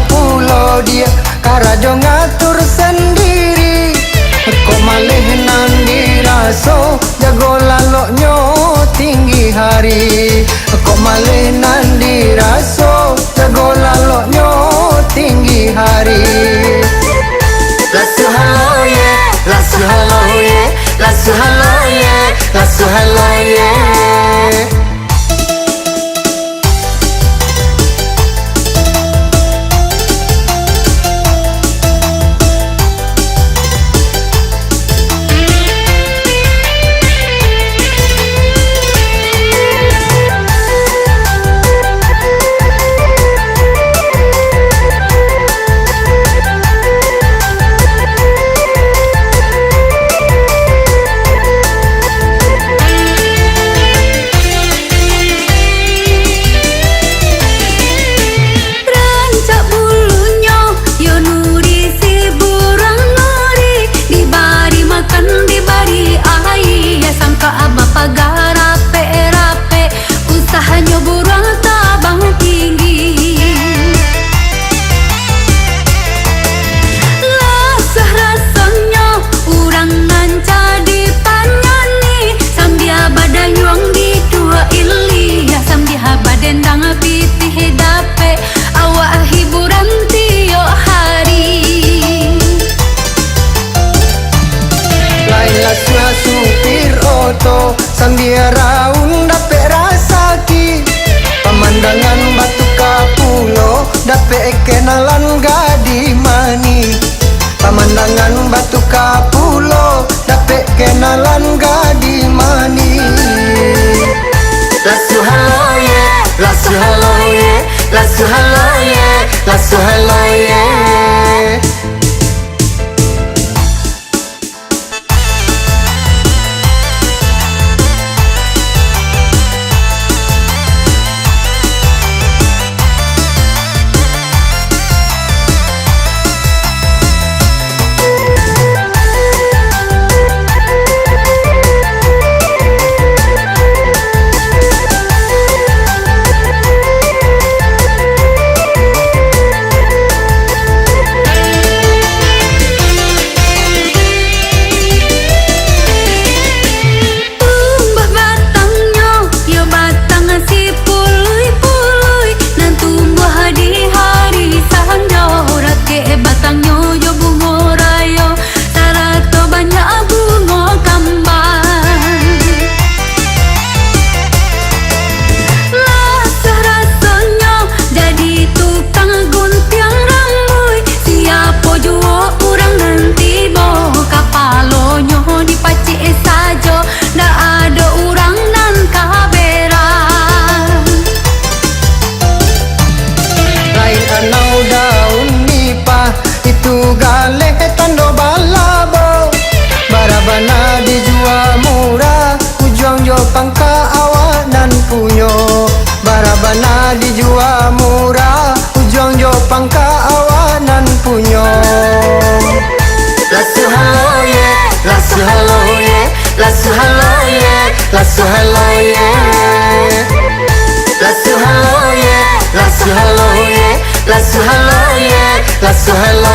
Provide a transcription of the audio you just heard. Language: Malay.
pulau dia karajo ngatur sendiri. Kok malih nan diraso jago laloknyo tinggi hari. Kok malih nan diraso jago laloknyo tinggi hari. Lasu halo ye, lasu halo ye, lasu halo ye, lasu halo ye. Supir oto sambil raun dapet rasaki. Pemandangan batu kapulo dapet kenalan gadi mani. Pemandangan batu kapulo dapet kenalan gadi mani. Lasu halo ye, lasu halo ye, lasu halo ye, lasu halo ye. Galeh tando balabo barabana dijual murah ujung jo pangka awanan punyo. Barabana dijual murah ujung jo pangka awanan punyo. Lasu halo ye, lasu halo ye, lasu halo ye, lasu halo ye. Lasu halo ye, lasu halo ye, lasu halo ye, lasu halo